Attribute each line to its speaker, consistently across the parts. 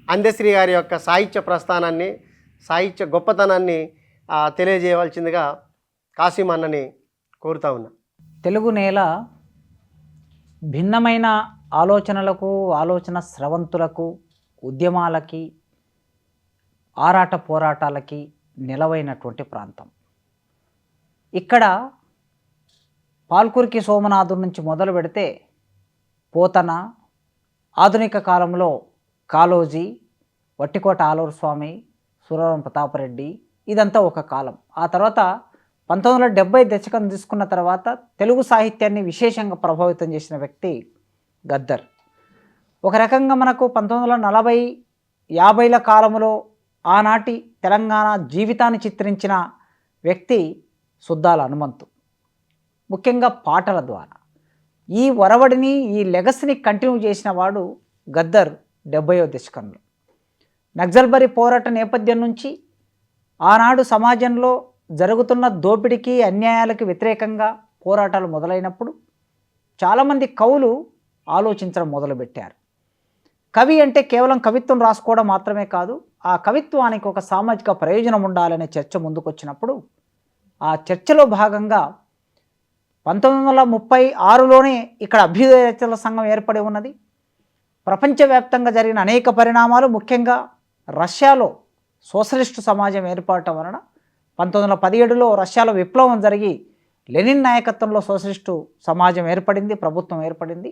Speaker 1: అందశ్రీ గారి యొక్క సాహిత్య ప్రస్థానాన్ని, సాహిత్య గొప్పతనాన్ని తెలియజేయవలసిందిగా కాసిం అన్నని కోరుతా ఉన్నా.
Speaker 2: తెలుగు నేల భిన్నమైన ఆలోచనలకు, ఆలోచన స్రవంతులకు, ఉద్యమాలకి, ఆరాట పోరాటాలకి నిలవైనటువంటి ప్రాంతం. ఇక్కడ పాల్కురికి సోమనాథుడి నుంచి మొదలు పెడితే పోతన, ఆధునిక కాలంలో కాళోజీ, వట్టికోట ఆలూరు స్వామి, సురవరం ప్రతాపరెడ్డి, ఇదంతా ఒక కాలం. ఆ తర్వాత 1970 దశకం తీసుకున్న తర్వాత తెలుగు సాహిత్యాన్ని విశేషంగా ప్రభావితం చేసిన వ్యక్తి గద్దర్. ఒక రకంగా మనకు 1940, 50ల కాలంలో ఆనాటి తెలంగాణ జీవితాన్ని చిత్రించిన వ్యక్తి సుద్దాల హనుమంతు, ముఖ్యంగా పాటల ద్వారా. ఈ ఒరవడిని, ఈ లెగసీని కంటిన్యూ చేసిన వాడు గద్దర్ 70వ దశకంలో. నక్సల్బరీ పోరాట నేపథ్యం నుంచి ఆనాడు సమాజంలో జరుగుతున్న దోపిడీకి, అన్యాయాలకు వ్యతిరేకంగా పోరాటాలు మొదలైనప్పుడు చాలామంది కవులు ఆలోచించడం మొదలుపెట్టారు. కవి అంటే కేవలం కవిత్వం రాసుకోవడం మాత్రమే కాదు, ఆ కవిత్వానికి ఒక సామాజిక ప్రయోజనం ఉండాలనే చర్చ ముందుకొచ్చినప్పుడు ఆ చర్చలో భాగంగా 1936లోనే ఇక్కడ అభ్యుదయ రచనల సంఘం ఏర్పడి ఉన్నది. ప్రపంచవ్యాప్తంగా జరిగిన అనేక పరిణామాలు, ముఖ్యంగా రష్యాలో సోషలిస్టు సమాజం ఏర్పడటం వలన 1917లో రష్యాలో విప్లవం జరిగి లెనిన్ నాయకత్వంలో సోషలిస్టు సమాజం ఏర్పడింది, ప్రభుత్వం ఏర్పడింది.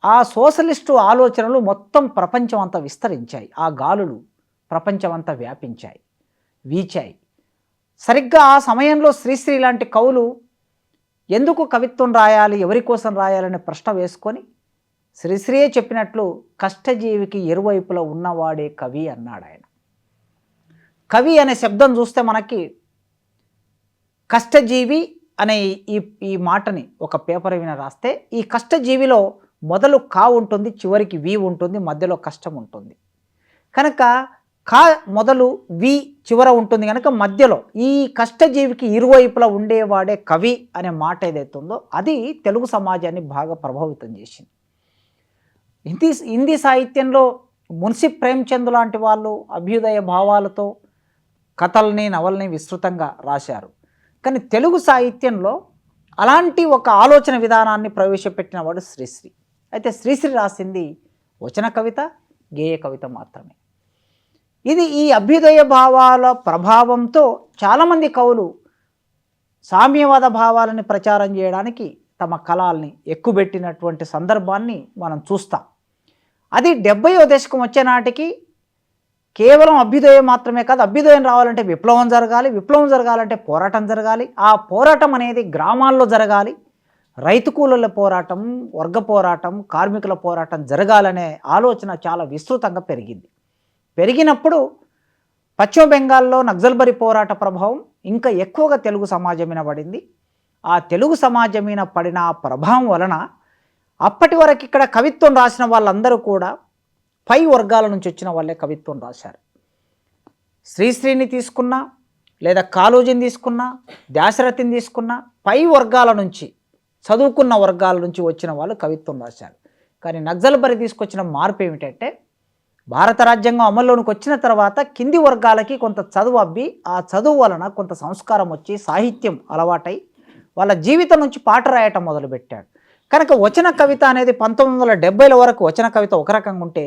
Speaker 2: ఆ సోషలిస్టు ఆలోచనలు మొత్తం ప్రపంచం అంతా విస్తరించాయి. ఆ గాలులు ప్రపంచం అంతా వ్యాపించాయి, వీచాయి. సరిగ్గా ఆ సమయంలో శ్రీశ్రీ లాంటి కవులు ఎందుకు కవిత్వం రాయాలి, ఎవరి కోసం రాయాలనే ప్రశ్న వేసుకొని శ్రీశ్రీయే చెప్పినట్లు కష్టజీవికి ఇరువైపులా ఉన్నవాడే కవి అన్నాడు ఆయన. కవి అనే శబ్దం చూస్తే మనకి కష్టజీవి అనే ఈ మాటని ఒక పేపర్ మీద రాస్తే ఈ కష్టజీవిలో మొదలు కా ఉంటుంది, చివరికి వి ఉంటుంది, మధ్యలో కష్టం ఉంటుంది. కనుక కా మొదలు వి చివర ఉంటుంది కనుక మధ్యలో ఈ కష్టజీవికి ఇరువైపులా ఉండేవాడే కవి అనే మాట ఏదైతుందో అది తెలుగు సమాజాన్ని బాగా ప్రభావితం చేసింది. హిందీ సాహిత్యంలో మున్షి ప్రేమ్చంద్ లాంటి వాళ్ళు అభ్యుదయ భావాలతో కథల్ని, నవల్ని విస్తృతంగా రాశారు. కానీ తెలుగు సాహిత్యంలో అలాంటి ఒక ఆలోచన విధానాన్ని ప్రవేశపెట్టిన వాడు శ్రీశ్రీ. అయితే శ్రీశ్రీ రాసింది వచన కవిత, గేయ కవిత మాత్రమే. ఇది ఈ అభ్యుదయ భావాల ప్రభావంతో చాలామంది కవులు సామ్యవాద భావాలని ప్రచారం చేయడానికి తమ కళల్ని ఎక్కుబెట్టినటువంటి సందర్భాన్ని మనం చూస్తాం. అది 70వ దశకం వచ్చే నాటికి కేవలం అభ్యుదయం మాత్రమే కాదు, అభ్యుదయం రావాలంటే విప్లవం జరగాలి, విప్లవం జరగాలంటే పోరాటం జరగాలి. ఆ పోరాటం అనేది గ్రామాల్లో జరగాలి. రైతు కూలీల పోరాటం, వర్గ పోరాటం, కార్మికుల పోరాటం జరగాలనే ఆలోచన చాలా విస్తృతంగా పెరిగింది. పెరిగినప్పుడు పశ్చిమ బెంగాల్లో నక్సల్బరీ పోరాట ప్రభావం ఇంకా ఎక్కువగా తెలుగు సమాజం మీద పడింది. ఆ తెలుగు సమాజం మీద పడిన ప్రభావం వలన అప్పటి వరకు ఇక్కడ కవిత్వం రాసిన వాళ్ళందరూ కూడా పై వర్గాల నుంచి వచ్చిన వాళ్ళే కవిత్వం రాశారు. శ్రీశ్రీని తీసుకున్నా, లేదా కాళోజీని తీసుకున్నా, దాశరథిని తీసుకున్నా, పై వర్గాల నుంచి, చదువుకున్న వర్గాల నుంచి వచ్చిన వాళ్ళు కవిత్వం రాశారు. కానీ నక్సల్బరీ తీసుకొచ్చిన మార్పు ఏమిటంటే భారత రాజ్యాంగం అమల్లోనికి వచ్చిన తర్వాత కింది వర్గాలకి కొంత చదువు అబ్బి, ఆ చదువు వలన కొంత సంస్కారం వచ్చి సాహిత్యం అలవాటై వాళ్ళ జీవితం నుంచి పాట రాయటం మొదలుపెట్టాడు. కనుక వచన కవిత అనేది 1970ల వరకు వచన కవిత ఒక రకంగా ఉంటే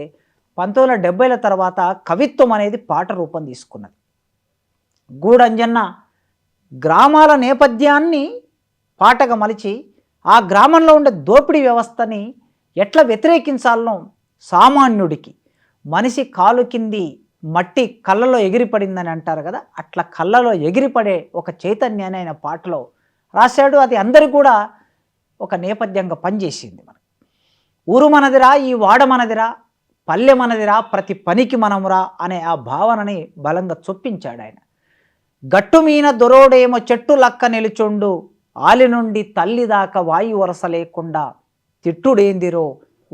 Speaker 2: 1970ల తర్వాత కవిత్వం అనేది పాట రూపం తీసుకున్నది. గూడంజన్న గ్రామాల నేపథ్యాన్ని పాటగా మలిచి ఆ గ్రామంలో ఉండే దోపిడీ వ్యవస్థని ఎట్లా వ్యతిరేకించాలనో సామాన్యుడికి, మనిషి కాలు కింది మట్టి కళ్ళలో ఎగిరిపడిందని అంటారు కదా, అట్లా కళ్ళలో ఎగిరిపడే ఒక చైతన్యాన్ని ఆయన పాటలో రాశాడు. అది అందరికీ కూడా ఒక నేపథ్యంగా పనిచేసింది. మనకి ఊరు మనదిరా, ఈ వాడ మనదిరా, పల్లె మనదిరా, ప్రతి పనికి మనమురా అనే ఆ భావనని బలంగా చొప్పించాడు ఆయన. గట్టు మీన దొరోడేమో చెట్టు లక్క నిలుచుండు, ఆలి నుండి తల్లి దాకా వాయు వరస లేకుండా, తిట్టుడేందిరో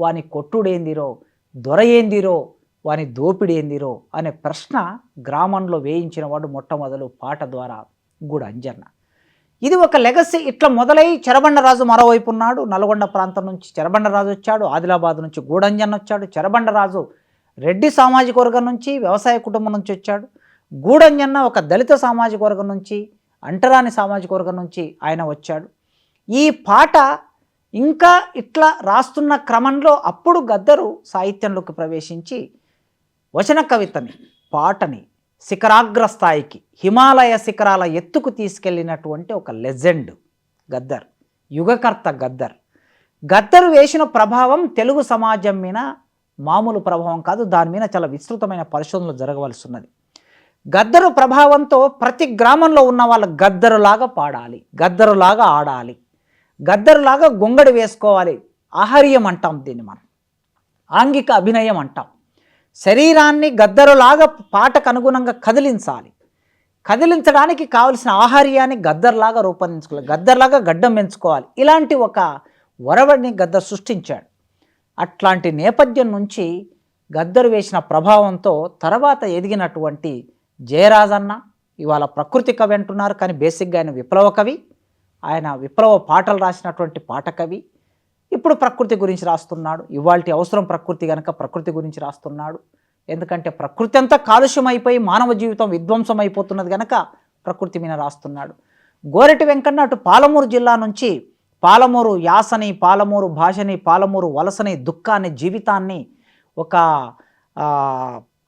Speaker 2: వాని కొట్టుడేందిరో, దొర ఏందిరో వాని దోపిడేందిరో అనే ప్రశ్న గ్రామంలో వేయించిన వాడు మొట్టమొదలు పాట ద్వారా గూడంజన్న. ఇది ఒక లెగసీ. ఇట్లా మొదలై చెరబండరాజు మరోవైపు ఉన్నాడు. నల్గొండ ప్రాంతం నుంచి చెరబండరాజు వచ్చాడు, ఆదిలాబాద్ నుంచి గూడంజన్న వచ్చాడు. చెరబండరాజు రెడ్డి సామాజిక వర్గం నుంచి, వ్యవసాయ కుటుంబం నుంచి వచ్చాడు. గూడంజన్న ఒక దళిత సామాజిక వర్గం నుంచి, అంటరాని సామాజిక వర్గం నుంచి ఆయన వచ్చాడు. ఈ పాట ఇంకా ఇట్లా రాస్తున్న క్రమంలో అప్పుడు గద్దరు సాహిత్యంలోకి ప్రవేశించి వచన కవితని, పాటని శిఖరాగ్ర స్థాయికి, హిమాలయ శిఖరాల ఎత్తుకు తీసుకెళ్ళినటువంటి ఒక లెజెండ్ గద్దర్, యుగకర్త గద్దర్. గద్దరు వేసిన ప్రభావం తెలుగు సమాజం మీద మామూలు ప్రభావం కాదు, దాని మీద చాలా విస్తృతమైన పరిశోధనలు జరగవలసి ఉన్నది. గద్దరు ప్రభావంతో ప్రతి గ్రామంలో ఉన్న వాళ్ళు గద్దరులాగా పాడాలి, గద్దరులాగా ఆడాలి, గద్దరులాగా గొంగడి వేసుకోవాలి. ఆహార్యం అంటాం దీన్ని మనం, ఆంగిక అభినయం అంటాం. శరీరాన్ని గద్దరులాగా పాటకు అనుగుణంగా కదిలించాలి. కదిలించడానికి కావలసిన ఆహార్యాన్ని గద్దర్లాగా రూపొందించుకోవాలి, గద్దర్లాగా గడ్డం పెంచుకోవాలి. ఇలాంటి ఒక ఒరవడిని గద్దర్ సృష్టించాడు. అట్లాంటి నేపథ్యం నుంచి గద్దరు వేసిన ప్రభావంతో తర్వాత ఎదిగినటువంటి జయరాజన్న ఇవాళ ప్రకృతి కవి అంటున్నారు, కానీ బేసిక్గా ఆయన విప్లవ కవి. ఆయన విప్లవ పాటలు రాసినటువంటి పాటకవి. ఇప్పుడు ప్రకృతి గురించి రాస్తున్నాడు. ఇవాల్టి అవసరం ప్రకృతి కనుక ప్రకృతి గురించి రాస్తున్నాడు. ఎందుకంటే ప్రకృతి అంతా కాలుష్యం అయిపోయి మానవ జీవితం విధ్వంసం అయిపోతున్నది కనుక ప్రకృతి మీద రాస్తున్నాడు. గోరటి వెంకన్న అటు పాలమూరు జిల్లా నుంచి పాలమూరు యాసని, పాలమూరు భాషని, పాలమూరు వలసని, దుఃఖాన్ని, జీవితాన్ని ఒక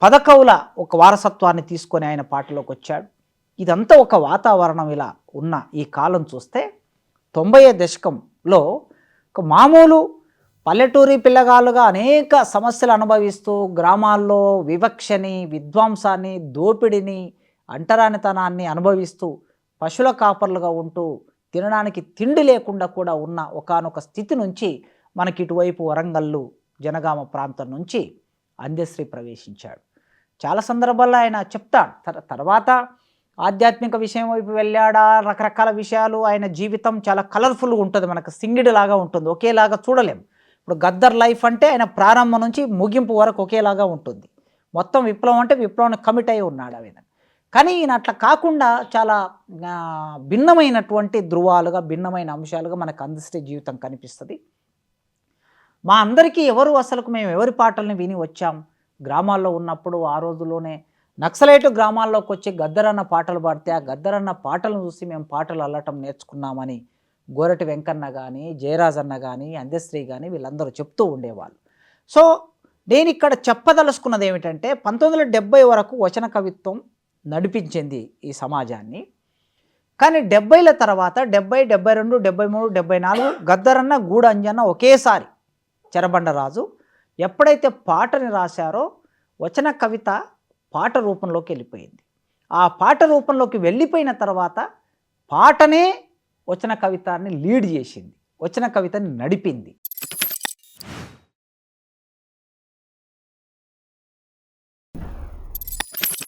Speaker 2: పదకవుల ఒక వారసత్వాన్ని తీసుకొని ఆయన పాటలోకి వచ్చాడు. ఇదంతా ఒక వాతావరణం ఇలా ఉన్న ఈ కాలం చూస్తే 90వ దశకంలో ఒక మామూలు పల్లెటూరి పిల్లగాళ్ళుగా అనేక సమస్యలు అనుభవిస్తూ గ్రామాల్లో వివక్షని, విధ్వంసాన్ని, దోపిడిని, అంటరానితనాన్ని అనుభవిస్తూ పశువుల కాపర్లుగా ఉంటూ తినడానికి తిండి లేకుండా కూడా ఉన్న ఒకానొక స్థితి నుంచి మనకి ఇటువైపు వరంగల్లు జనగామ ప్రాంతం నుంచి అందశ్రీ ప్రవేశించాడు. చాలా సందర్భాల్లో ఆయన చెప్తాడు. తర్వాత ఆధ్యాత్మిక విషయం వైపు వెళ్ళాడా, రకరకాల విషయాలు. ఆయన జీవితం చాలా కలర్ఫుల్గా ఉంటుంది, మనకు సింగిడిలాగా ఉంటుంది, ఒకేలాగా చూడలేం. ఇప్పుడు గద్దర్ లైఫ్ అంటే ఆయన ప్రారంభం నుంచి ముగింపు వరకు ఒకేలాగా ఉంటుంది. మొత్తం విప్లవం అంటే విప్లవాన్ని కమిట్ అయి ఉన్నాడు ఆ విధంగా. కానీ ఈయన అట్లా కాకుండా చాలా భిన్నమైనటువంటి ధృవాలుగా, భిన్నమైన అంశాలుగా మనకు అందశ్రీ జీవితం కనిపిస్తుంది. మా అందరికీ మేము ఎవరి పాటల్ని విని వచ్చాం. గ్రామాల్లో ఉన్నప్పుడు ఆ రోజుల్లోనే నక్సలైటు గ్రామాల్లోకి వచ్చి గద్దరన్న పాటలు పాడితే ఆ గద్దరన్న పాటలను చూసి మేము పాటలు అల్లటం నేర్చుకున్నామని గోరటి వెంకన్న కానీ, జయరాజన్న కానీ, అందశ్రీ కానీ వీళ్ళందరూ చెప్తూ ఉండేవాళ్ళు. సో నేను ఇక్కడ చెప్పదలుచుకున్నది ఏమిటంటే 1970 వరకు వచన కవిత్వం నడిపించింది ఈ సమాజాన్ని. కానీ 70ల తర్వాత 70, 72, 73, 74 గద్దరన్న, గూడంజన్న ఒకేసారి చెరబండరాజు ఎప్పుడైతే పాటని రాశారో వచన కవిత పాట రూపంలోకి వెళ్ళిపోయింది. ఆ పాట రూపంలోకి వెళ్ళిపోయిన తర్వాత పాటనే వచన కవితాన్ని లీడ్ చేసింది, వచన కవితని నడిపింది.